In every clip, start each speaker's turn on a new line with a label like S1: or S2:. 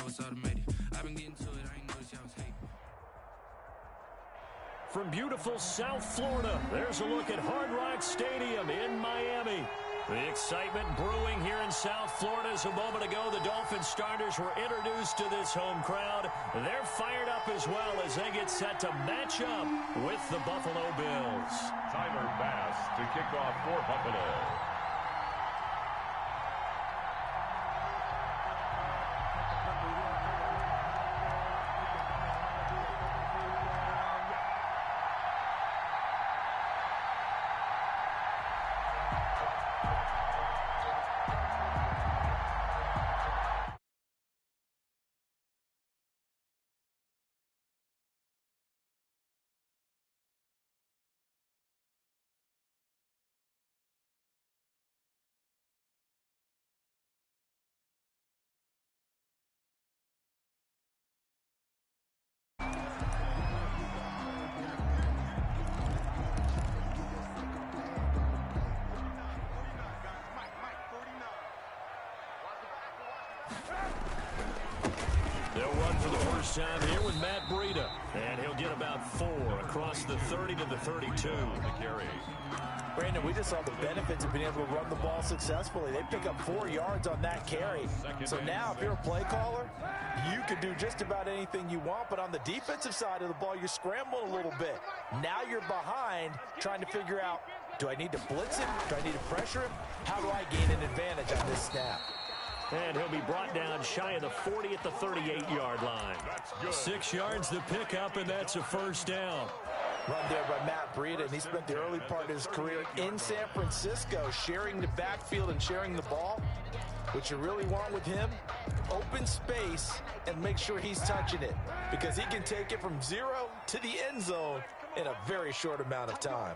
S1: it's automated. I've been getting to it, I ain't noticed y'all was hating.
S2: From beautiful South Florida, there's a look at Hard Rock Stadium in Miami. The excitement brewing here in South Florida as a moment ago the Dolphins starters were introduced to this home crowd. They're fired up as well as they get set to match up with the Buffalo Bills.
S3: Tyler Bass to kick off for Buffalo.
S2: They'll run for the first time here with Matt Breida. And he'll get about 4 across the 30 to the 32.
S3: The carry.
S4: Brandon, we just saw the benefits of being able to run the ball successfully. They pick up 4 yards on that carry. So now if you're a play caller, you can do just about anything you want. But on the defensive side of the ball, you're scrambling a little bit. Now you're behind trying to figure out, do I need to blitz him? Do I need to pressure him? How do I gain an advantage on this snap?
S2: And he'll be brought down shy of the 40 at the 38-yard line. 6 yards to pick up, and that's a first down.
S4: Run there by Matt Breida, and he spent the early part of his career in San Francisco sharing the backfield and sharing the ball. What you really want with him, open space and make sure he's touching it because he can take it from 0 to the end zone in a very short amount of time.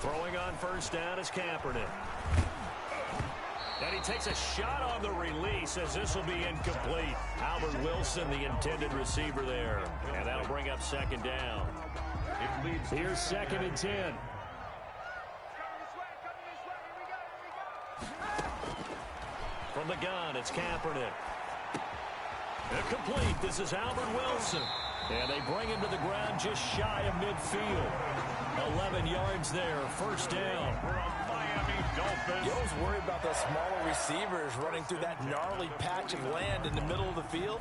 S2: Throwing on first down is Kaepernick. And he takes a shot on the release as this will be incomplete. Albert Wilson, the intended receiver there. And that'll bring up second down. Here's 2nd and 10. From the gun, it's Kaepernick. Incomplete. This is Albert Wilson. And they bring him to the ground just shy of midfield. 11 yards there, first down.
S4: You always worry about those smaller receivers running through that gnarly patch of land in the middle of the field.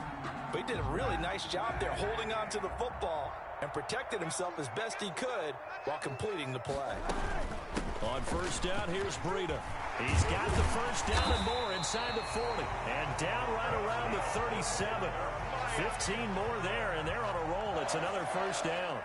S4: But he did a really nice job there holding on to the football and protected himself as best he could while completing the play.
S2: On first down, here's Breida. He's got the first down and more inside the 40. And down right around the 37. 15 more there, and they're on a roll. It's another first down.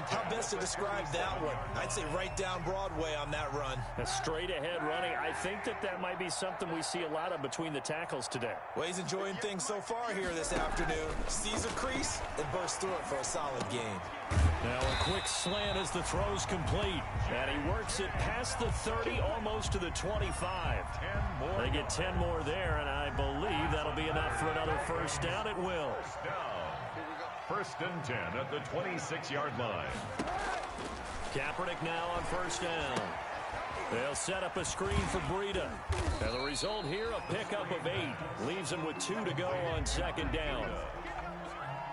S4: How best to describe that one? I'd say right down Broadway on that run.
S2: A straight-ahead running. I think that might be something we see a lot of between the tackles today.
S4: Well, he's enjoying things so far here this afternoon. Sees a crease and bursts through it for a solid gain.
S2: Now a quick slant as the throw's complete. And he works it past the 30, almost to the 25. They get 10 more there, and I believe that'll be enough for another first down. It will.
S3: First and 10 at the 26-yard line.
S2: Kaepernick now on first down. They'll set up a screen for Breida. And the result here, a pickup of 8. Leaves him with 2 to go on second down.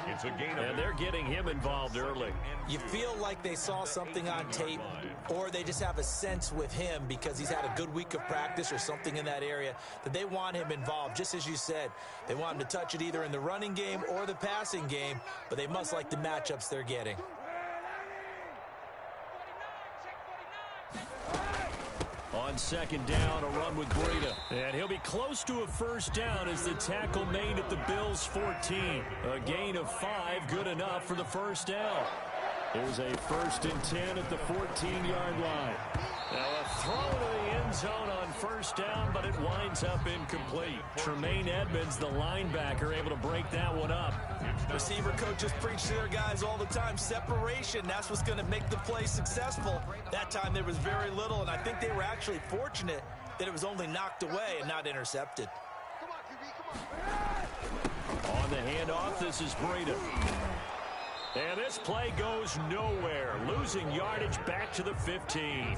S3: It's a gain
S2: and they're getting him involved early.
S4: You feel like they saw something on tape, or they just have a sense with him because he's had a good week of practice or something in that area that they want him involved. Just as you said, they want him to touch it either in the running game or the passing game, but they must like the matchups they're getting.
S2: On second down, a run with Breida. And he'll be close to a first down as the tackle made at the Bills' 14. A gain of 5, good enough for the first down. Here's a first and 10 at the 14-yard line. Now a throw to the end zone on first down, but it winds up incomplete. Tremaine Edmonds, the linebacker, able to break that one up.
S4: Receiver coaches preach to their guys all the time. Separation, that's what's going to make the play successful. That time there was very little, and I think they were actually fortunate that it was only knocked away and not intercepted.
S2: On the handoff, this is Breida. And this play goes nowhere. Losing yardage back to the 15.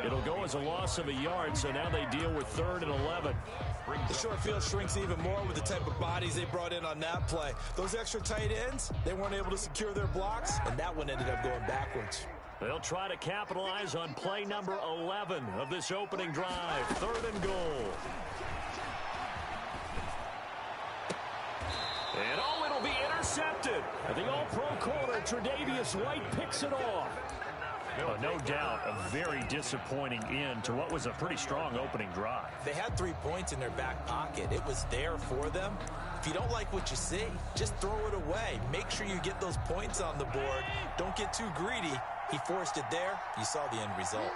S2: It'll go as a loss of a yard, so now they deal with 3rd and 11.
S4: The short field shrinks even more with the type of bodies they brought in on that play. Those extra tight ends, they weren't able to secure their blocks, and that one ended up going backwards.
S2: They'll try to capitalize on play number 11 of this opening drive. 3rd and goal. And it'll be intercepted. The all-pro corner, Tre'Davious White, picks it off. No doubt a very disappointing end to what was a pretty strong opening drive.
S4: They had 3 points in their back pocket. It was there for them. If you don't like what you see, just throw it away. Make sure you get those points on the board. Don't get too greedy. He forced it there. You saw the end result.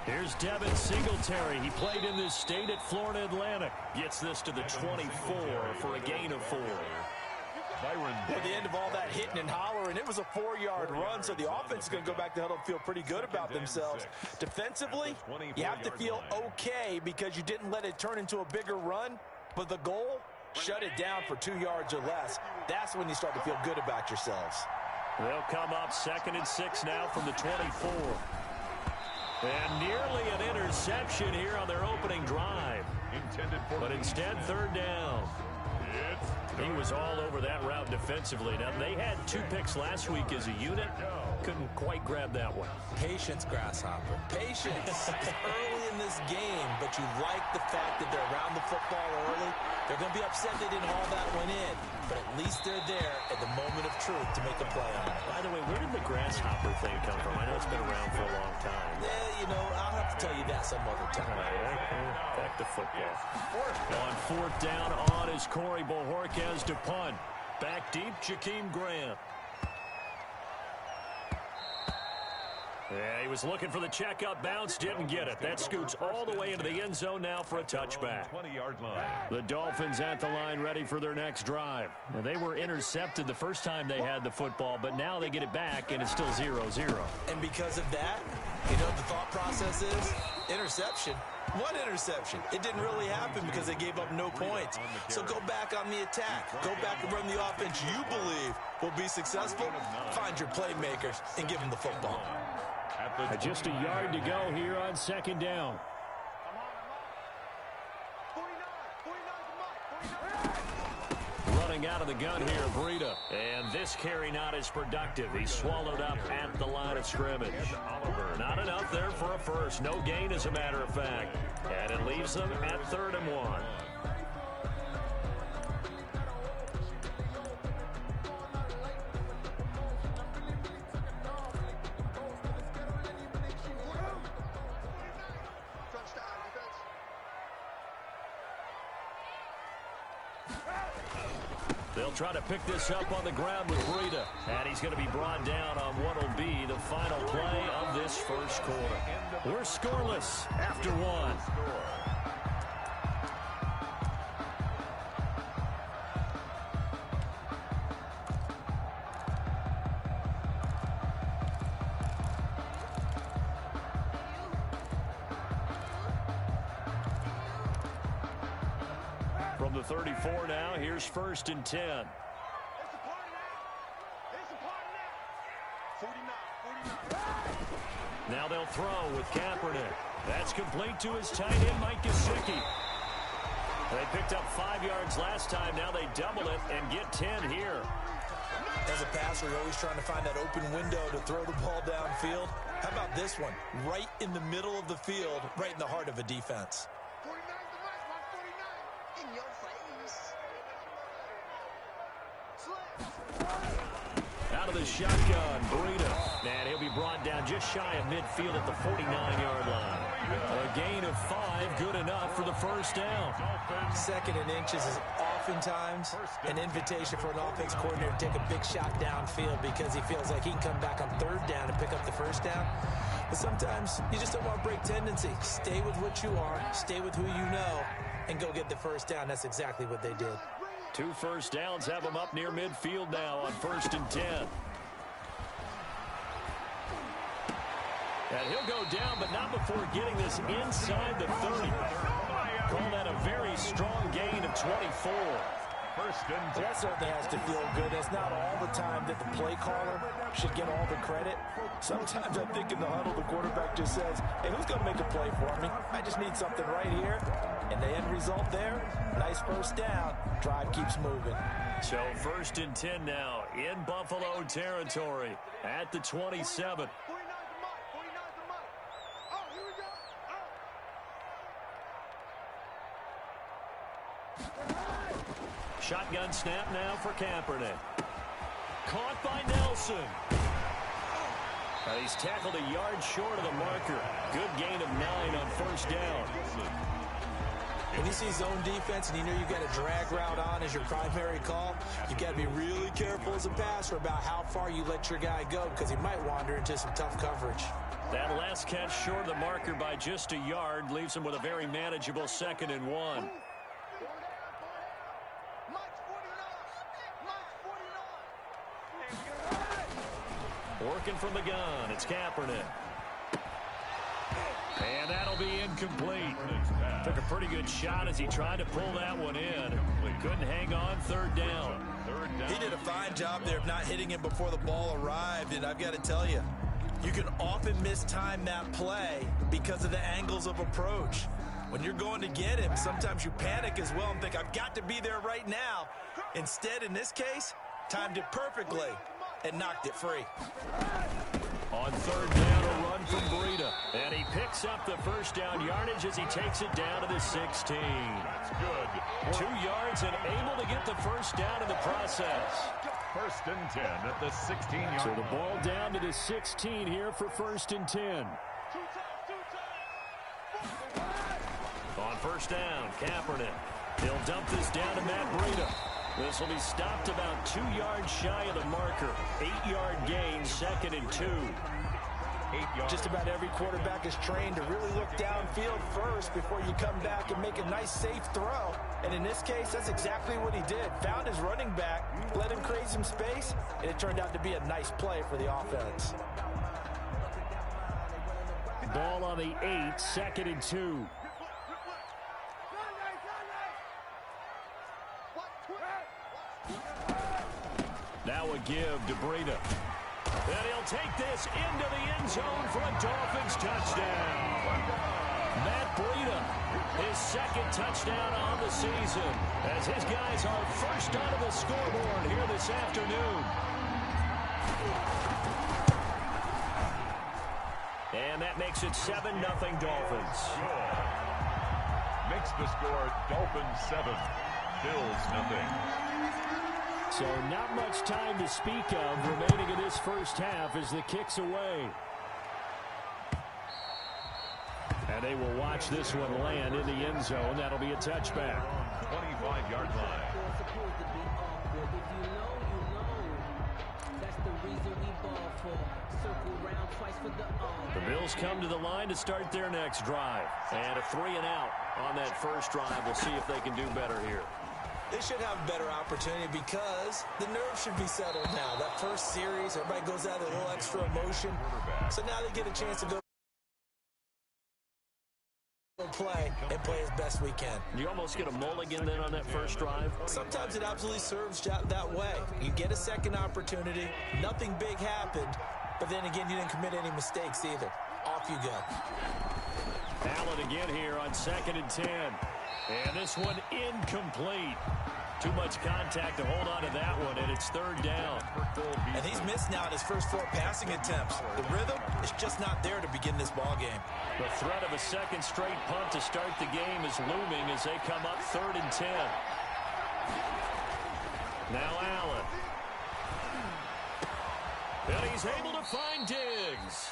S2: Here's Devin Singletary. He played in this state at Florida Atlantic. Gets this to the 24 for a gain of 4.
S4: At the end of all that hitting and hollering, it was a 4-yard run, so the offense is going to go back to huddle and feel pretty good about themselves. Defensively, you have to feel okay because you didn't let it turn into a bigger run, but the goal, shut it down for 2 yards or less. That's when you start to feel good about yourselves.
S2: They'll come up 2nd and 6 now from the 24. And nearly an interception here on their opening drive. But instead, 3rd down. He was all over that route defensively. Now, they had 2 picks last week as a unit. Couldn't quite grab that one.
S4: Patience, Grasshopper. Patience. It's early in this game, but you like the fact that they're around the football early. They're going to be upset they didn't haul that one in, but at least they're there at the moment of truth to make a play on it.
S2: By the way, where did the Grasshopper thing come from? I know it's been around for a long time.
S4: Yeah, I'll have to tell you that some other time.
S2: Back to football. On 4th down, on is Corey Bojorquez to punt. Back deep, Jakeem Grant. Yeah, he was looking for the checkup bounce, didn't get it. That scoots all the way into the end zone now for a touchback.
S3: 20-yard line.
S2: The Dolphins at the line ready for their next drive. Now, they were intercepted the first time they had the football, but now they get it back, and it's still 0-0.
S4: And because of that, the thought process is interception. What interception? It didn't really happen because they gave up no points. So go back on the attack. Go back and run the offense you believe will be successful. Find your playmakers and give them the football.
S2: Just a yard to go here on 2nd down. Running out of the gun here, Breida. And this carry not as productive. He's swallowed up at the line of scrimmage. Not enough there for a first. No gain, as a matter of fact. And it leaves them at 3rd and 1. They'll try to pick this up on the ground with Breida. And he's going to be brought down on what will be the final play of this first quarter. We're scoreless after 1. From the 34 now, here's 1st and 10. Now they'll throw with Kaepernick. That's complete to his tight end, Mike Gesicki. They picked up 5 yards last time. Now they double it and get 10 here.
S4: As a passer, you're always trying to find that open window to throw the ball downfield. How about this one? Right in the middle of the field, right in the heart of a defense.
S2: Out of the shotgun, Breida. And he'll be brought down just shy of midfield at the 49-yard line. A gain of 5, good enough for the first down.
S4: 2nd and inches is oftentimes an invitation for an offense coordinator to take a big shot downfield because he feels like he can come back on 3rd down and pick up the first down. But sometimes you just don't want to break tendency. Stay with what you are, stay with who you know, and go get the first down. That's exactly what they did.
S2: 2 first downs have them up near midfield now on 1st and 10. And he'll go down, but not before getting this inside the 30. Call that a very strong gain of 24.
S4: That certainly has to feel good. That's not all time that the play caller should get all the credit. Sometimes I think in the huddle, the quarterback just says, hey, who's going to make a play for me? I just need something right here. And the end result there, nice first down. Drive keeps moving.
S2: So 1st and 10 now in Buffalo territory at the 27. Shotgun snap now for Kaepernick. Caught by Nelson. He's tackled a yard short of the marker. Good gain of 9 on first down.
S5: When you see zone defense and you know you've got a drag route on as your primary call, you've got to be really careful as a passer about how far you let your guy go because he might wander into some tough coverage.
S2: That last catch short of the marker by just a yard leaves him with a very manageable 2nd and 1. Working from the gun, it's Kaepernick. And that'll be incomplete. Took a pretty good shot as he tried to pull that one in. Couldn't hang on, 3rd down.
S5: He did a fine job there of not hitting him before the ball arrived, and I've got to tell you, you can often mistime that play because of the angles of approach. When you're going to get him, sometimes you panic as well and think, I've got to be there right now. Instead, in this case, timed it perfectly and knocked it free.
S2: On 3rd down, a run from Breida. And he picks up the first down yardage as he takes it down to the 16.
S3: That's good.
S2: 2 yards and able to get the first down in the process.
S3: 1st and 10 at the 16-yard
S2: So
S3: line.
S2: the ball down to the 16 here for 1st and 10. On first down, Kaepernick. He'll dump this down to Matt Breida. This will be stopped about 2 yards shy of the marker. 8-yard gain, 2nd and 2.
S3: 8 yards.
S4: Just about every quarterback is trained to really look downfield first before you come back and make a nice, safe throw. And in this case, that's exactly what he did. Found his running back, let him create some space, and it turned out to be a nice play for the offense.
S2: Ball on the 8, 2nd and 2. Now a give to Breida. And he'll take this into the end zone for a Dolphins touchdown. Matt Breida, his 2nd touchdown on the season, as his guys are first onto the scoreboard here this afternoon. And that makes it 7-0 Dolphins.
S3: Makes the score Dolphins 7, Bills 0.
S2: So not much time to speak of remaining in this first half as the kick's away. And they will watch this one land in the end zone. That'll be a touchback.
S3: 25-yard line.
S2: The Bills come to the line to start their next drive. And a 3-and-out on that first drive. We'll see if they can do better here.
S5: They should have a better opportunity because the nerves should be settled now. That first series, everybody goes out with a little extra emotion. So now they get a chance to go play and play as best we can.
S2: You almost get a mulligan then on that first drive?
S5: Sometimes it absolutely serves that way. You get a second opportunity. Nothing big happened. But then again, you didn't commit any mistakes either. Off you go.
S2: Allen again here on 2nd and 10. And this one incomplete. Too much contact to hold on to that one, and it's 3rd down.
S5: And he's missed now his first 4 passing attempts. The rhythm is just not there to begin this ball game.
S2: The threat of a 2nd straight punt to start the game is looming as they come up 3rd and 10. Now Allen. And he's able to find Diggs.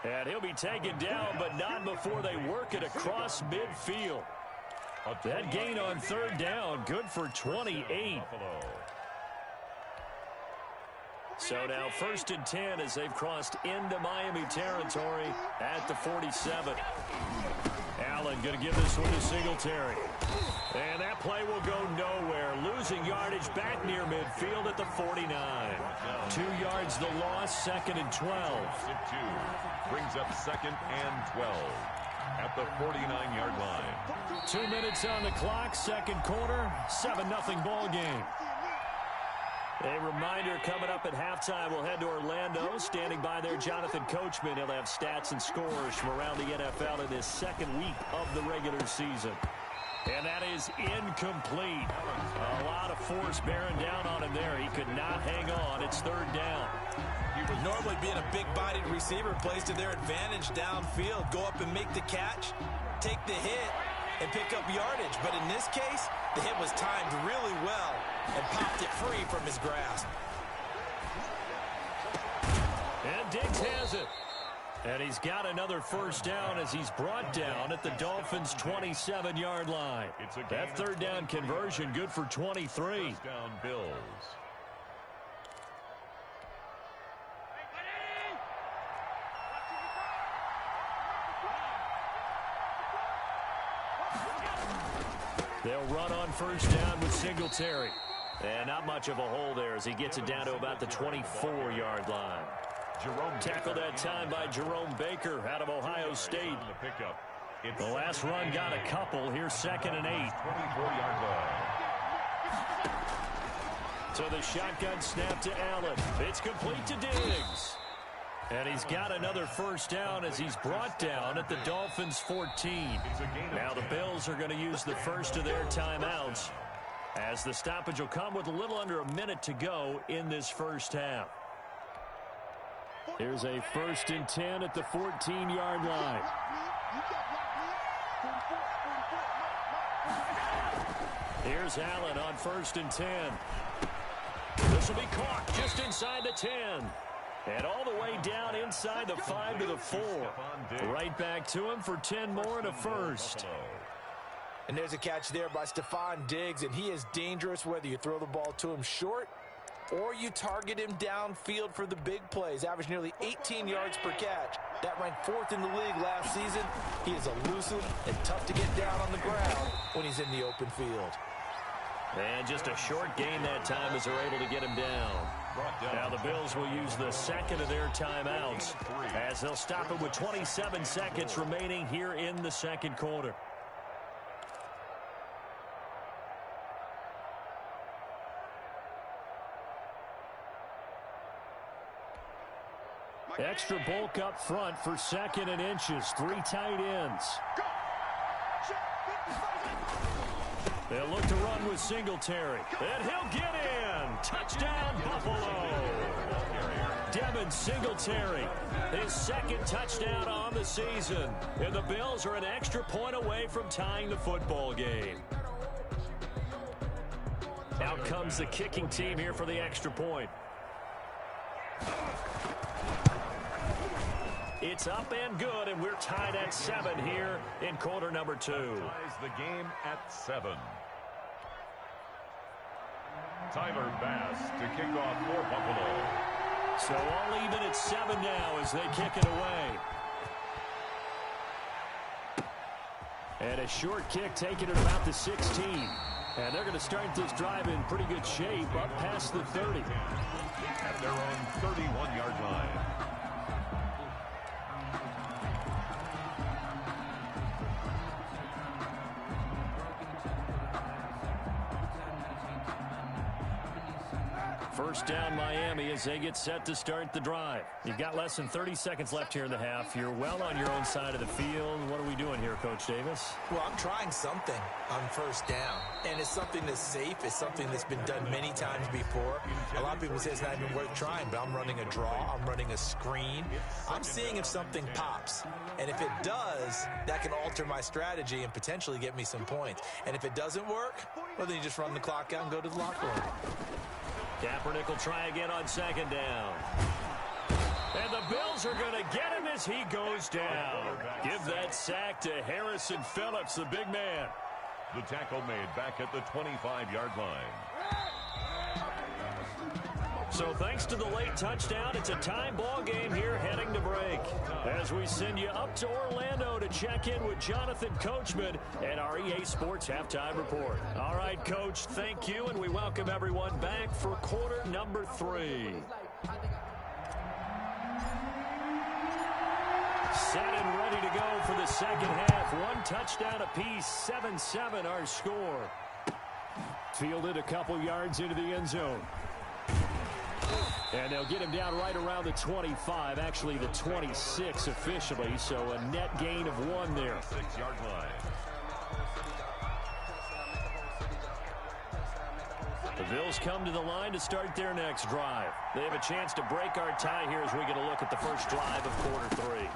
S2: And he'll be taken down, but not before they work it across midfield. That gain on 3rd down, good for 28. So now 1st and 10 as they've crossed into Miami territory at the 47. Allen going to give this one to Singletary. And that play will go nowhere. Losing yardage back near midfield at the 49. 2 yards the loss, 2nd and 12.
S3: Brings up 2nd and 12 at the 49-yard line.
S2: 2 minutes on the clock, 2nd quarter, 7-0 ball game. A reminder coming up at halftime, we'll head to Orlando. Standing by there, Jonathan Coachman. He'll have stats and scores from around the NFL in this second week of the regular season. And that is incomplete. A lot of force bearing down on him there. He could not hang on. It's third down.
S5: Normally being a big-bodied receiver plays to their advantage downfield. Go up and make the catch, take the hit, and pick up yardage. But in this case, the hit was timed really well and popped it free from his grasp.
S2: And Diggs has it. And he's got another first down as he's brought down at the Dolphins' 27-yard line. That third down conversion good for 23.
S3: First down Bills.
S2: They'll run on first down with Singletary. And not much of a hole there as he gets it down to about the 24-yard line. Tackled that time by Jerome Baker out of Ohio State. The last run got a couple. Here's 2nd and 8.
S3: 24-yard line.
S2: So the shotgun snap to Allen. It's complete to Diggs. And he's got another first down as he's brought down at the Dolphins' 14. Now the Bills are going to use the first of their timeouts as the stoppage will come with a little under a minute to go in this first half. Here's a 1st and 10 at the 14-yard line. Here's Allen on 1st and 10. This will be caught just inside the 10. And all the way down inside the 5 to the 4. Right back to him for 10 more and a first.
S4: And there's a catch there by Stephon Diggs, and he is dangerous whether you throw the ball to him short or you target him downfield for the big plays. Averaged nearly 18 yards per catch. That ranked 4th in the league last season. He is elusive and tough to get down on the ground when he's in the open field.
S2: And just a short gain that time as they're able to get him down. Now the Bills will use the second of their timeouts as they'll stop it with 27 seconds remaining here in the second quarter. Extra bulk up front for 2nd and inches. 3 tight ends. They'll look to run with Singletary. And he'll get in. Touchdown, Buffalo. Devin Singletary, his 2nd touchdown on the season. And the Bills are an extra point away from tying the football game. Out comes the kicking team here for the extra point. It's up and good, and we're tied at 7 here in quarter number 2.
S3: Ties the game at 7. Tyler Bass to kick off for Buffalo.
S2: So all even at 7 now as they kick it away. And a short kick taken at about the 16. And they're going to start this drive in pretty good shape up past the 30.
S3: At their own 31-yard line.
S2: First down Miami as they get set to start the drive. You've got less than 30 seconds left here in the half. You're well on your own side of the field. What are we doing here, Coach Davis?
S5: Well, I'm trying something on first down. And it's something that's safe. It's something that's been done many times before. A lot of people say it's not even worth trying, but I'm running a draw. I'm running a screen. I'm seeing if something pops. And if it does, that can alter my strategy and potentially get me some points. And if it doesn't work, well, then you just run the clock out and go to the locker room.
S2: Kaepernick will try again on 2nd down. And the Bills are going to get him as he goes down. Give that sack to Harrison Phillips, the big man.
S3: The tackle made back at the 25-yard line.
S2: So thanks to the late touchdown, it's a time ball game here heading to break. As we send you up to Orlando to check in with Jonathan Coachman at our EA Sports Halftime Report. All right, Coach, thank you, and we welcome everyone back for quarter number 3. Set and ready to go for the second half. 1 touchdown apiece, 7-7 our score. Fielded a couple yards into the end zone. And they'll get him down right around the 25, actually the 26 officially, so a net gain of 1 there.
S3: 6-yard line.
S2: The Bills come to the line to start their next drive. They have a chance to break our tie here as we get a look at the first drive of quarter 3.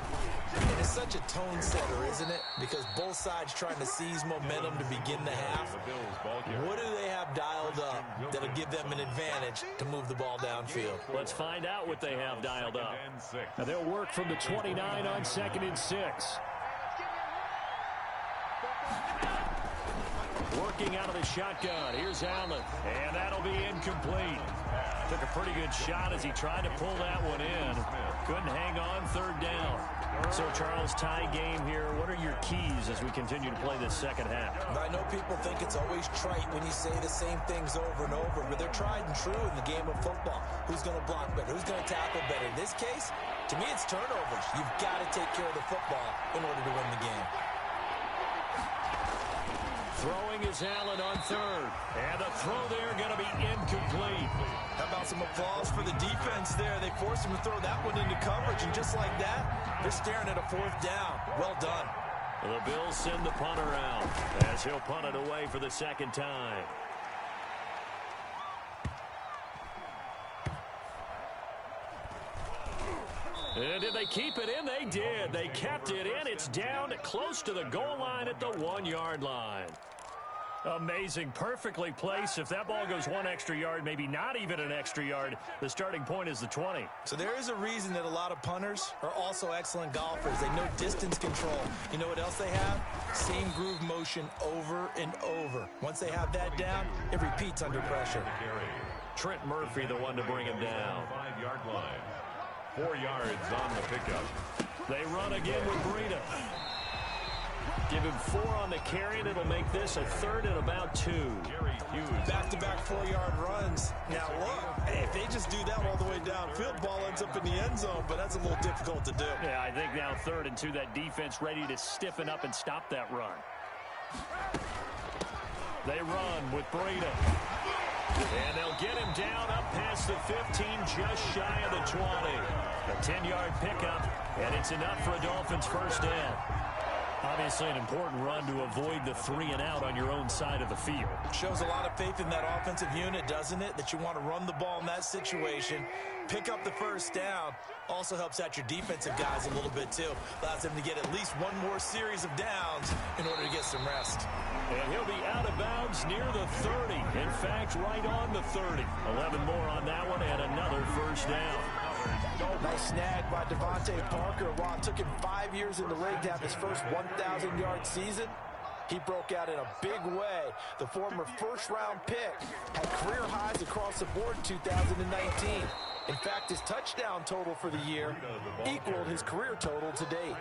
S5: And it's such a tone setter, isn't it? Because both sides trying to seize momentum to begin the half. What do they have dialed up that'll give them an advantage to move the ball downfield?
S2: Let's find out what they have dialed up. Now they'll work from the 29 on 2nd and 6. Working out of the shotgun. Here's Allen. And that'll be incomplete. Took a pretty good shot as he tried to pull that one in. Couldn't hang on 3rd down. So, Charles, tie game here. What are your keys as we continue to play this second half?
S5: I know people think it's always trite when you say the same things over and over, but they're tried and true in the game of football. Who's going to block better? Who's going to tackle better? In this case, to me, it's turnovers. You've got to take care of the football in order to win the game.
S2: Throwing is Allen on 3rd. And the throw there going to be incomplete.
S5: How about some applause for the defense there? They forced him to throw that one into coverage, and just like that, they're staring at a 4th down. Well done.
S2: The Bills send the punter out as he'll punt it away for the 2nd time. And did they keep it in? They did. They kept it in. It's down close to the goal line at the 1-yard line. Amazing. Perfectly placed. If that ball goes 1 extra yard, maybe not even an extra yard, the starting point is the 20.
S5: So there is a reason that a lot of punters are also excellent golfers. They know distance control. You know what else they have? Same groove motion over and over. Once they have that down, it repeats under pressure.
S2: Trent Murphy, the one to bring him down.
S3: 5-yard line. 4 yards on the pickup.
S2: They run again with Breida. Give him 4 on the carry, and it'll make this a 3rd and about 2.
S5: Back-to-back 4-yard runs. Now, look, if they just do that all the way downfield, ball ends up in the end zone, but that's a little difficult to do.
S2: Yeah, I think now 3rd and 2, that defense ready to stiffen up and stop that run. They run with Breida. And they'll get him down up past the 15, just shy of the 20. A 10-yard pickup, and it's enough for a Dolphins first down. Obviously an important run to avoid the 3-and-out on your own side of the field.
S5: Shows a lot of faith in that offensive unit, doesn't it? That you want to run the ball in that situation, pick up the first down. Also helps out your defensive guys a little bit, too. Allows them to get at least one more series of downs in order to get some rest.
S2: And he'll be out of bounds near the 30. In fact, right on the 30. 11 more on that one and another first down.
S4: Nice snag by Devontae Parker. While it took him 5 years in the league to have his first 1,000-yard season, he broke out in a big way. The former first-round pick had career highs across the board in 2019. In fact, his touchdown total for the year equaled his career total to date.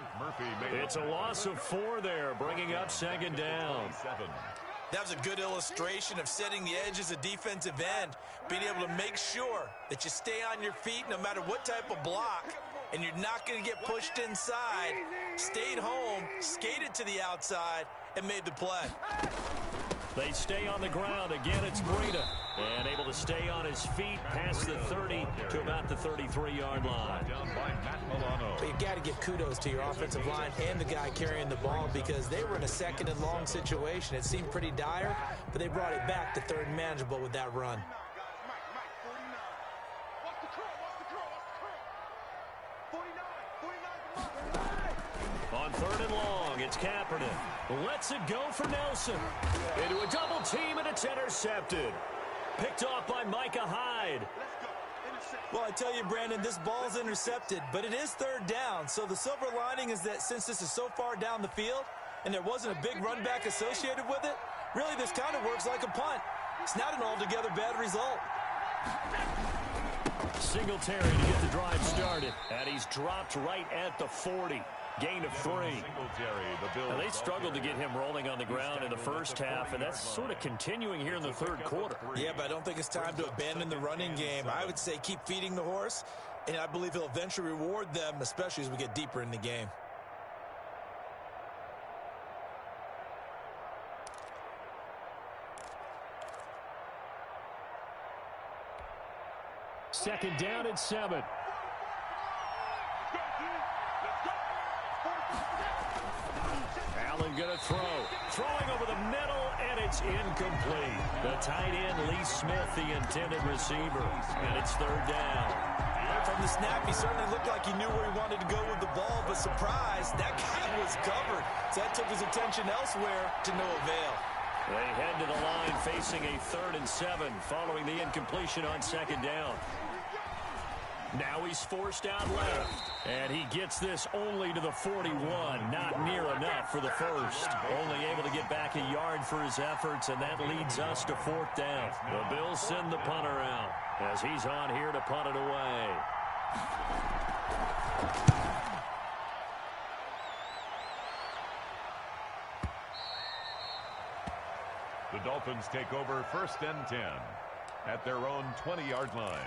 S2: It's a loss of 4 there, bringing up 2nd down.
S5: That was a good illustration of setting the edge as a defensive end, being able to make sure that you stay on your feet no matter what type of block, and you're not going to get pushed inside. Stayed home, skated to the outside, and made the play.
S2: They stay on the ground. Again, it's Breida. And able to stay on his feet past the 30 to about the 33-yard line.
S5: But you got to give kudos to your offensive line and the guy carrying the ball because they were in a 2nd and long situation. It seemed pretty dire, but they brought it back to 3rd and manageable with that run.
S2: On 3rd and long, it's Kaepernick. Lets it go for Nelson. Into a double team, and it's intercepted. Picked off by Micah Hyde.
S5: Well, I tell you, Brandon, this ball's intercepted, but it is 3rd down. So the silver lining is that since this is so far down the field and there wasn't a big run back associated with it, really this kind of works like a punt. It's not an altogether bad result.
S2: Singletary to get the drive started, and he's dropped right at the 40. Gain of 3. Now, they struggled to get him rolling on the ground in the first half, and that's sort of continuing here in the 3rd quarter.
S5: Yeah, but I don't think it's time to abandon the running game. I would say keep feeding the horse, and I believe he'll eventually reward them, especially as we get deeper in the game.
S2: Second down and 7. Allen going to throw. Throwing over the middle, and it's incomplete. The tight end, Lee Smith, the intended receiver. And it's third down.
S5: From the snap, he certainly looked like he knew where he wanted to go with the ball, but surprise, that guy was covered. So that took his attention elsewhere to no avail.
S2: They head to the line facing a 3rd and 7 following the incompletion on second down. Now he's forced out left, and he gets this only to the 41. Not near enough for the first. Only able to get back a yard for his efforts, and that leads us to 4th down. The Bills send the punter out as he's on here to punt it away.
S3: The Dolphins take over 1st and 10 at their own 20-yard line.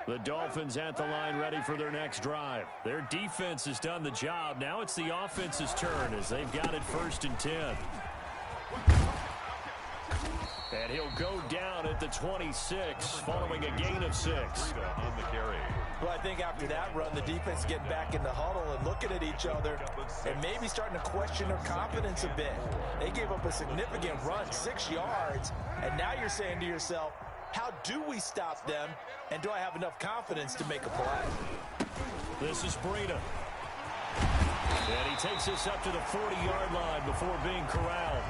S2: The Dolphins at the line ready for their next drive. Their defense has done the job. Now it's the offense's turn as they've got it 1st and 10. And he'll go down at the 26 following a gain of 6.
S3: On the carry.
S4: Well, I think after that run, the defense getting back in the huddle and looking at each other and maybe starting to question their confidence a bit. They gave up a significant run, 6 yards, and now you're saying to yourself, how do we stop them, and do I have enough confidence to make a play?
S2: This is Breida. And he takes this up to the 40-yard line before being corralled.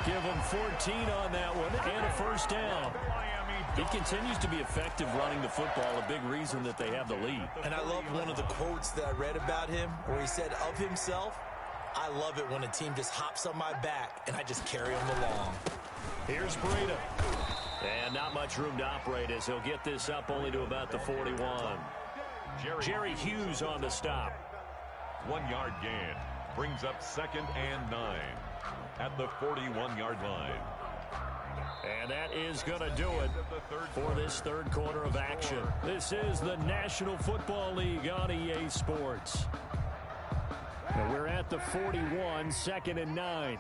S2: Give him 14 on that one and a 1st down. He continues to be effective running the football, a big reason that they have the lead.
S5: And I love one of the quotes that I read about him where he said of himself, I love it when a team just hops on my back and I just carry them along.
S2: Here's Breida. And not much room to operate as he'll get this up only to about the 41. Jerry Hughes on the stop.
S3: 1-yard gain brings up 2nd and 9 at the 41-yard line.
S2: And that is going to do it for this 3rd quarter of action. This is the National Football League on EA Sports. And we're at the 41, 2nd and 9.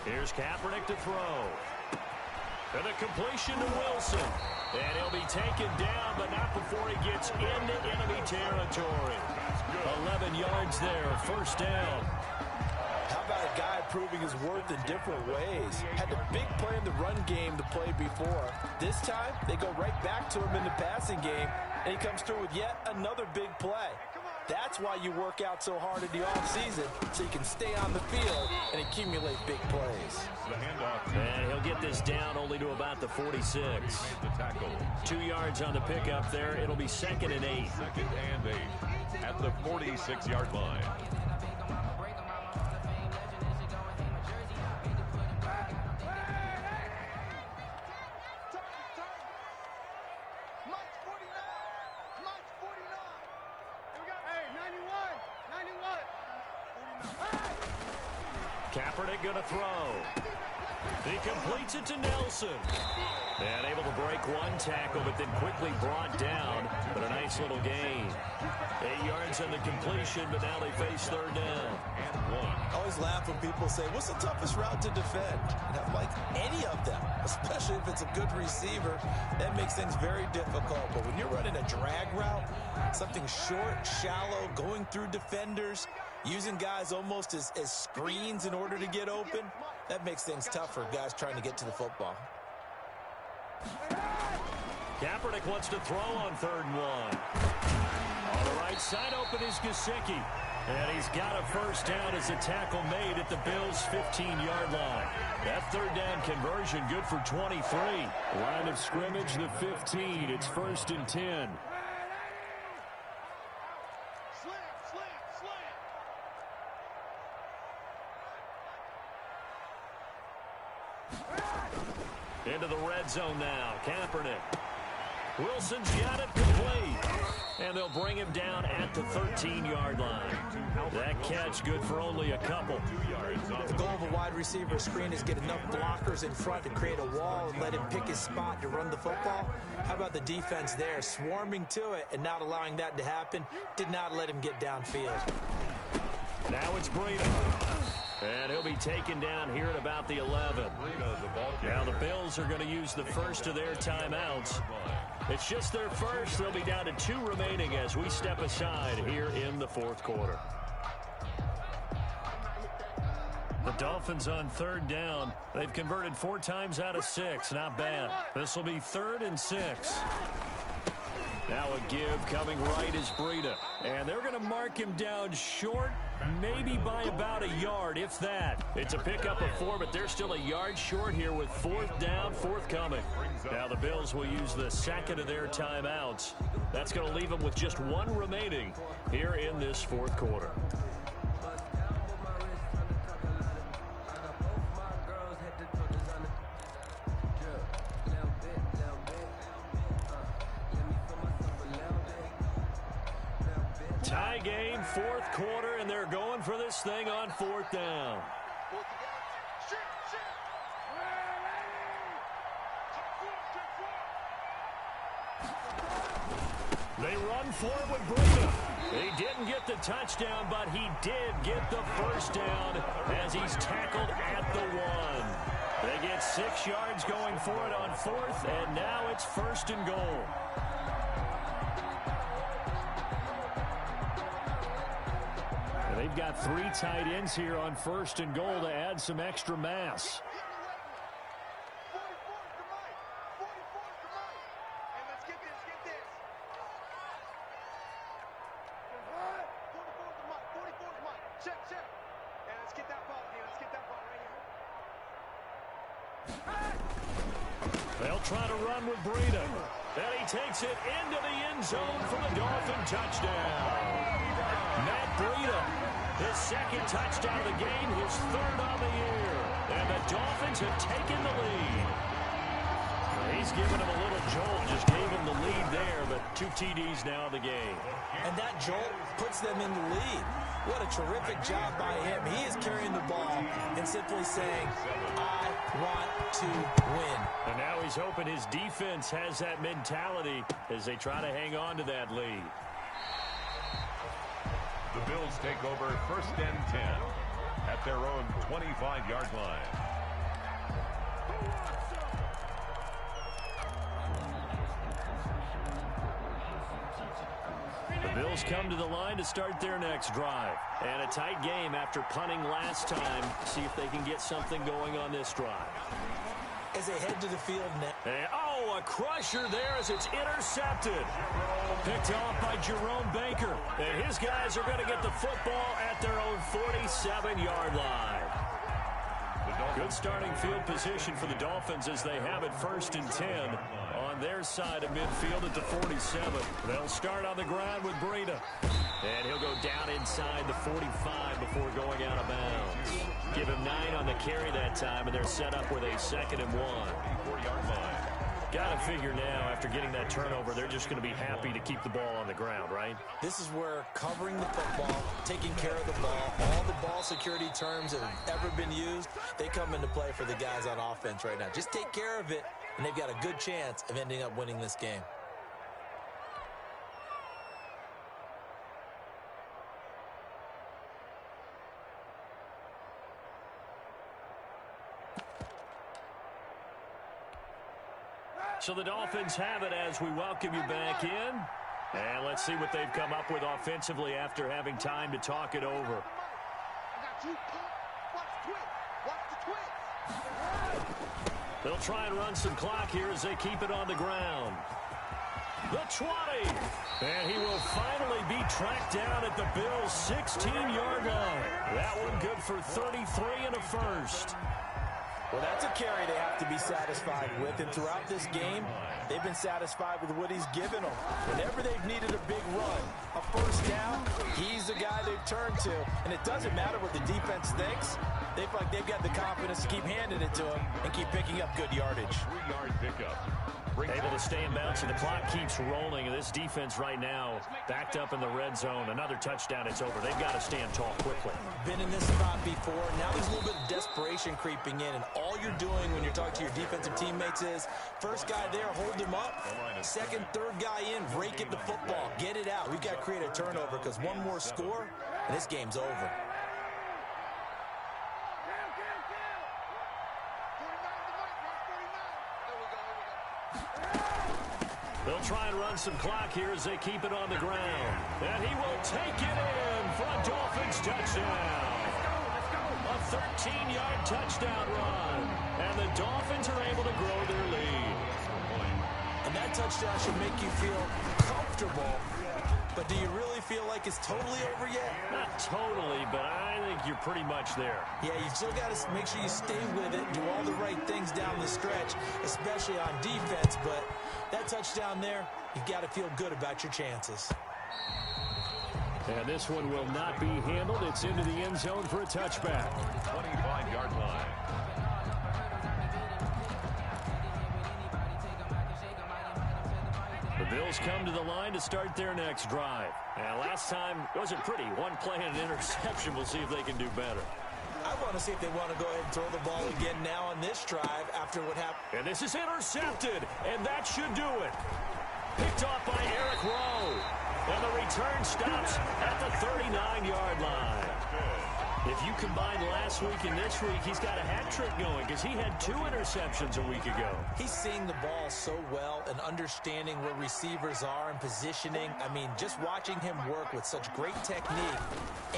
S2: Here's Kaepernick to throw. And a completion to Wilson. And he'll be taken down, but not before he gets into enemy territory. 11 yards there, 1st down.
S4: How about a guy proving his worth in different ways? Had a big play in the run game to play before. This time, they go right back to him in the passing game, and he comes through with yet another big play. That's why you work out so hard in the offseason, so you can stay on the field and accumulate big plays.
S3: The handoff.
S2: And he'll get this down only to about the 46.
S3: The tackle.
S2: 2 yards on the pickup there. It'll be 2nd and 8.
S3: 2nd and 8 at the 46-yard line.
S2: Kaepernick going to throw. He completes it to Nelson. And able to break one tackle, but then quickly brought down. But a nice little gain. 8 yards on the completion, but now they face 3rd down.
S3: And 1.
S5: I always laugh when people say, what's the toughest route to defend? And I'm like, any of them, especially if it's a good receiver, that makes things very difficult. But when you're running a drag route, something short, shallow, going through defenders, using guys almost as screens in order to get open, that makes things tough for guys trying to get to the football.
S2: Kaepernick wants to throw on 3rd and 1. On the right side open is Gesicki. And he's got a 1st down as a tackle made at the Bills' 15-yard line. That 3rd down conversion good for 23. Line of scrimmage, the 15. It's 1st and 10. Into the red zone now. Kaepernick. Wilson's got it complete. And they'll bring him down at the 13-yard line. That catch good for only a couple.
S5: The goal of a wide receiver screen is get enough blockers in front to create a wall and let him pick his spot to run the football. How about the defense there, swarming to it and not allowing that to happen? Did not let him get downfield.
S2: Now it's Breida. And he'll be taken down here at about the 11. Now the Bills are going to use the first of their timeouts. It's just their first. They'll be down to 2 remaining as we step aside here in the fourth quarter. The Dolphins on 3rd down. They've converted 4 times out of 6. Not bad. This will be 3rd and 6. Now a give coming right is Breida. And they're going to mark him down short, maybe by about a yard, if that. It's a pickup of 4, but they're still a yard short here with 4th down, forthcoming. Now the Bills will use the second of their timeouts. That's going to leave them with just 1 remaining here in this fourth quarter. Tie game, 4th quarter, and they're going for this thing on 4th down. They run forward with Breida. He didn't get the touchdown, but he did get the first down as he's tackled at the 1. They get 6 yards going for it on 4th, and now it's 1st and goal. They've got 3 tight ends here on 1st and goal to add some extra mass. They'll try to run with Breida. And he takes it into the end zone for the Dolphin touchdown. Matt Breida, his 2nd touchdown of the game, his 3rd on the year. And the Dolphins have taken the lead. He's given him a little jolt, just gave him the lead there, but 2 TDs now in the game.
S5: And that jolt puts them in the lead. What a terrific job by him. He is carrying the ball and simply saying, I want to win. And
S2: now he's hoping his defense has that mentality as they try to hang on to that lead.
S3: The Bills take over 1st and 10 at their own 25-yard line.
S2: The Bills come to the line to start their next drive. And a tight game after punting last time. See if they can get something going on this drive.
S5: As they head to the field now.
S2: And, oh, a crusher there as it's intercepted. Picked off by Jerome Baker. And his guys are going to get the football at their own 47-yard line. Good starting field position for the Dolphins as they have it 1st and 10 on their side of midfield at the 47. They'll start on the ground with Breida. And he'll go down inside the 45 before going out of bounds. Give him 9 on the carry that time, and they're set up with a 2nd and 1. 4-yard line. Got to figure now, after getting that turnover, they're just going to be happy to keep the ball on the ground, right?
S5: This is where covering the football, taking care of the ball, all the ball security terms that have ever been used, they come into play for the guys on offense right now. Just take care of it, and they've got a good chance of ending up winning this game.
S2: So the Dolphins have it as we welcome you back in. And let's see what they've come up with offensively after having time to talk it over. They'll try and run some clock here as they keep it on the ground. The 20. And he will finally be tracked down at the Bills' 16-yard line. That one good for 33 and a first.
S4: Well, that's a carry they have to be satisfied with. And throughout this game, they've been satisfied with what he's given them. Whenever they've needed a big run, a first down, he's the guy they've turned to. And it doesn't matter what the defense thinks. They feel like they've got the confidence to keep handing it to him and keep picking up good yardage.
S3: 3-yard pickup.
S2: Able to stay in bounds, and the clock keeps rolling. And this defense right now backed up in the red zone. Another touchdown, it's over. They've got to stand tall quickly.
S5: Been in this spot before. Now there's a little bit of desperation creeping in. And all you're doing when you're talking to your defensive teammates is, first guy there, hold him up. Second, third guy in, rake at the football. Get it out. We've got to create a turnover because one more score, and this game's over.
S2: They'll try and run some clock here as they keep it on the ground. And he will take it in for a Dolphins touchdown. A 13-yard touchdown run. And the Dolphins are able to grow their lead.
S5: And that touchdown should make you feel comfortable. But do you really feel like it's totally over yet?
S2: Not totally, but I think you're pretty much there.
S5: Yeah, you still got to make sure you stay with it, do all the right things down the stretch, especially on defense. But that touchdown there, you've got to feel good about your chances.
S2: And this one will not be handled. It's into the end zone for a touchback.
S3: 25-yard line.
S2: The Bills come to the line to start their next drive. And last time, it wasn't pretty. One play and an interception. We'll see if they can do better.
S5: I want to see if they want to go ahead and throw the ball again now on this drive after what happened.
S2: And this is intercepted, and that should do it. Picked off by Eric Rowe. And the return stops at the 39-yard line. If you combine last week and this week, he's got a hat trick going because he had 2 interceptions a week ago.
S5: He's seeing the ball so well and understanding where receivers are and positioning. I mean, just watching him work with such great technique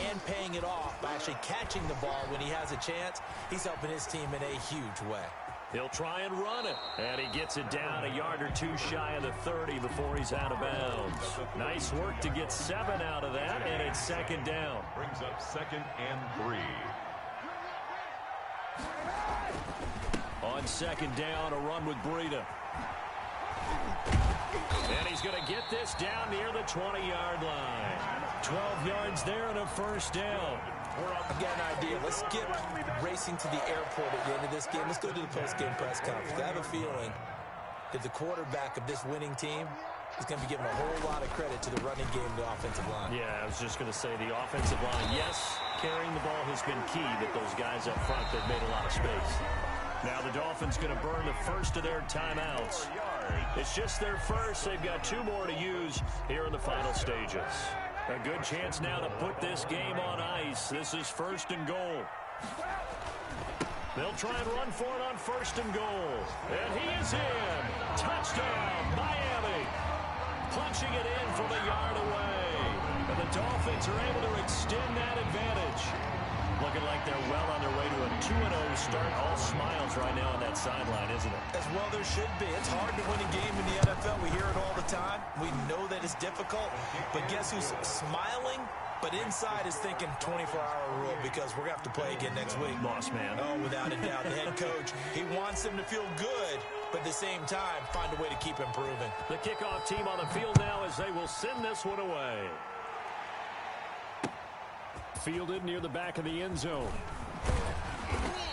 S5: and paying it off by actually catching the ball when he has a chance, he's helping his team in a huge way.
S2: He'll try and run it. And he gets it down a yard or 2 shy of the 30 before he's out of bounds. Nice work to get 7 out of that, and it's second down.
S3: Brings up 2nd and 3.
S2: On second down, a run with Breida. And he's going to get this down near the 20-yard line. 12 yards there and a first down.
S5: I've got an idea. Let's get racing to the airport at the end of this game. Let's go to the post-game press conference. I have a feeling that the quarterback of this winning team is going to be given a whole lot of credit to the running game and the offensive line.
S2: Yeah, I was just going to say the offensive line, yes, carrying the ball has been key, but those guys up front, they've made a lot of space. Now the Dolphins going to burn the first of their timeouts. It's just their first. They've got 2 more to use here in the final stages. A good chance now to put this game on ice. This is 1st and goal. They'll try and run for it on 1st and goal. And he is in. Touchdown, Miami. Punching it in from a yard away. And the Dolphins are able to extend that advantage. Looking like they're well on their way to a 2-0 start. All smiles right now on that sideline, isn't it?
S5: As well there should be. It's hard to win a game in the NFL. We hear it all the time. We know that it's difficult. But guess who's smiling? But inside is thinking 24-hour rule because we're going to have to play again next week.
S2: Boss man.
S5: Oh, without a doubt. The head coach, he wants them to feel good, but at the same time, find a way to keep improving.
S2: The kickoff team on the field now as they will send this one away. Fielded near the back of the end zone.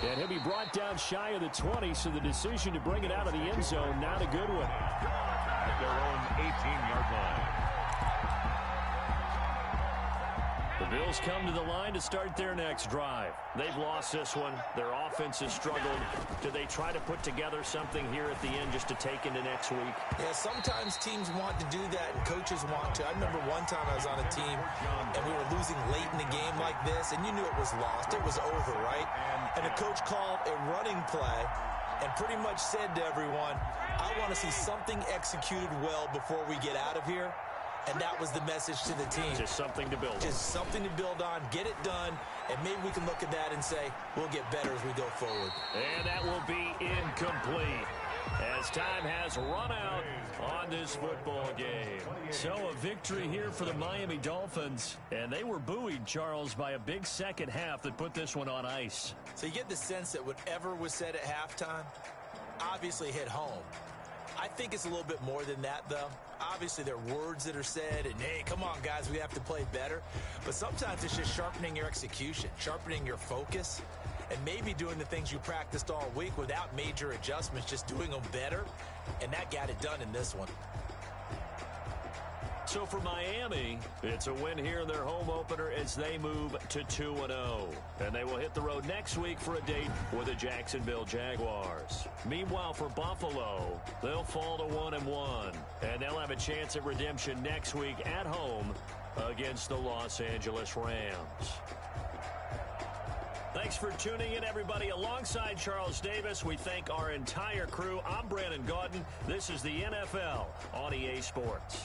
S2: And he'll be brought down shy of the 20, so the decision to bring it out of the end zone, not a good one.
S3: At their own 18-yard line.
S2: The Bills come to the line to start their next drive. They've lost this one. Their offense has struggled. Do they try to put together something here at the end just to take into next week?
S5: Yeah, sometimes teams want to do that and coaches want to. I remember one time I was on a team and we were losing late in the game like this, and you knew it was lost. It was over, right? And the coach called a running play and pretty much said to everyone, I want to see something executed well before we get out of here. And that was the message to the team.
S2: Just something to build on.
S5: Just something to build on, get it done, and maybe we can look at that and say, we'll get better as we go forward.
S2: And that will be incomplete as time has run out on this football game. So a victory here for the Miami Dolphins. And they were buoyed, Charles, by a big second half that put this one on ice.
S5: So you get the sense that whatever was said at halftime obviously hit home. I think it's a little bit more than that, though. Obviously, there are words that are said, and, hey, come on, guys, we have to play better. But sometimes it's just sharpening your execution, sharpening your focus, and maybe doing the things you practiced all week without major adjustments, just doing them better, and that got it done in this one.
S2: So for Miami, it's a win here in their home opener as they move to 2-0. And they will hit the road next week for a date with the Jacksonville Jaguars. Meanwhile, for Buffalo, they'll fall to 1-1. And they'll have a chance at redemption next week at home against the Los Angeles Rams. Thanks for tuning in, everybody. Alongside Charles Davis, we thank our entire crew. I'm Brandon Gaudin. This is the NFL on EA Sports.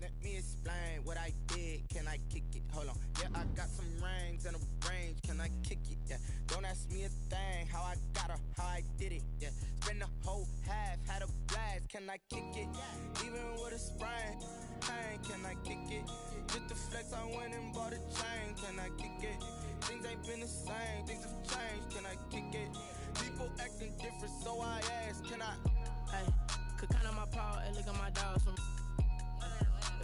S6: Let me explain what I did. Can I kick it? Hold on. Yeah, I got some rings and a range. Can I kick it? Yeah. Don't ask me a thing. How I got her, how I did it. Yeah. Spend the whole half, had a blast. Can I kick it? Even with a sprain. Pain, can I kick it? Just the flex, I went and bought a chain. Can I kick it? Things ain't been the same. Things have changed. Can I kick it? People acting different, so I asked. Can I?
S7: Hey, could count on my paw and look at my dogs from.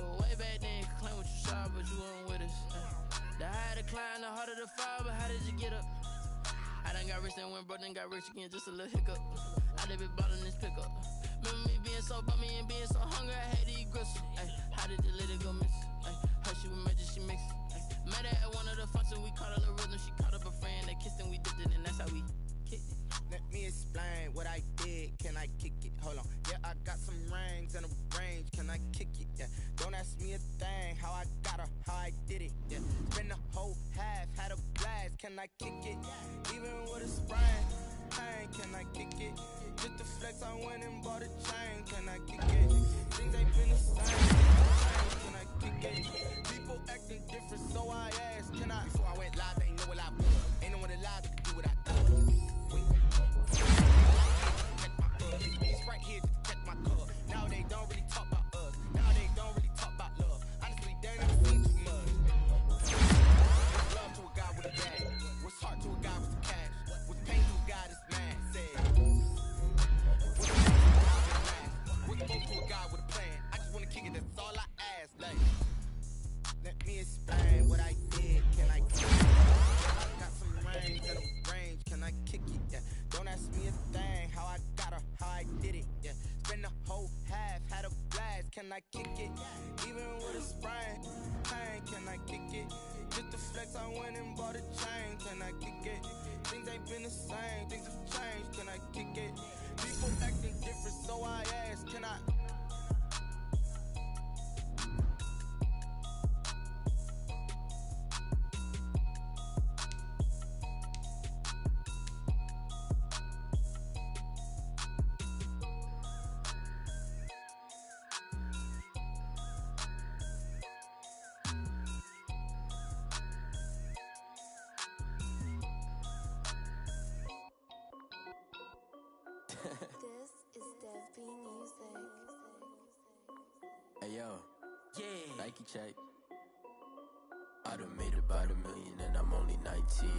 S7: It was way back then, could claim what you saw, but you weren't with us. The higher the climb, the harder the fall, but how did you get up? I done got rich and went broke, then got rich again, just a little hiccup. I done been ballin' this pickup. Remember me being so bummy and being so hungry, I had to eat gristle. Ay, how did the lady go miss? Ay, her she was magic, she mixed. Met her at one of the functions, we caught her the rhythm, she caught up a friend, they kissed and we dipped it, and that's how we kicked it.
S6: Let me explain what I did. Can I kick it? Hold on. Yeah, I got some rings and a range. Can I kick it? Yeah. Don't ask me a thing. How I got her, how I did it. Yeah. Spend the whole half, had a blast. Can I kick it? Even with a sprain. Pain, can I kick it? Just the flex, I went and bought a chain. Can I kick it? Things ain't been the same. Can I kick it? People acting different, so I asked. Can I? Before I went live, they ain't know what I was. Ain't no one alive that could do what I do. It's right here to check my cup. Now they don't really talk about us. Now they don't really talk about love. Honestly, they never seen too much. What's love to a guy with a bag? What's heart to a guy with the cash? What's pain to a guy that's mad? Said. What's pain to a guy with a mask? What's both to a guy with a plan? I just wanna kick it, that's all I ask. Like, let me explain what I did. Can I kick it? I got some rings and a range. Can I kick it? Yeah. Don't ask me a thing. How I got her, how I did it. Yeah. Spend the whole half, had a blast. Can I kick it? Even with a sprain. Pain, can I kick it? Just the flex, I went and bought a chain. Can I kick it? Things ain't been the same. Things have changed. Can I kick it? People acting different, so I asked. Can I?
S8: This is Dev B Music.
S9: Hey yo, yeah, Nike check. I done made about $1 million and I'm only 19.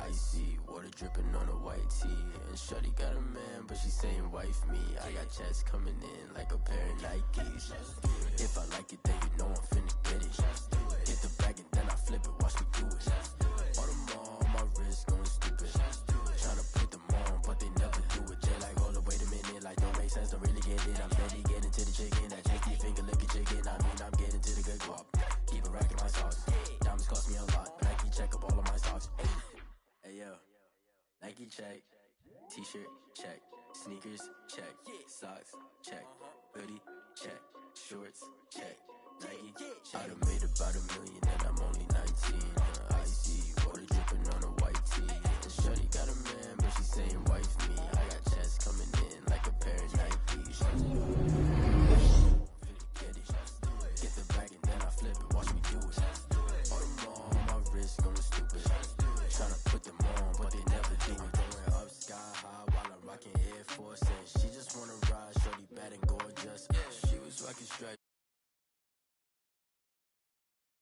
S9: Icy water dripping on a white tee. And shorty got a man, but she saying wife me. I got checks coming in like a pair of Nikes. If I like it, then you know I'm finna get it. Hit the bag and then I flip it, watch me do it. All them on my wrist going stupid. Tryna put them on, but they never do it. They like, hold up, wait a minute, like don't make sense, don't really get it. I'm steady getting to the chicken, that chicky finger looking chicken. I mean, I'm getting to the good guap. Keep a rack in my sauce. Diamonds cost me a lot, but Nike check up all of my stocks. Hey yo, Nike check, t-shirt check, sneakers check, socks check, hoodie check, shorts check, Nike. I done made about $1 million and I'm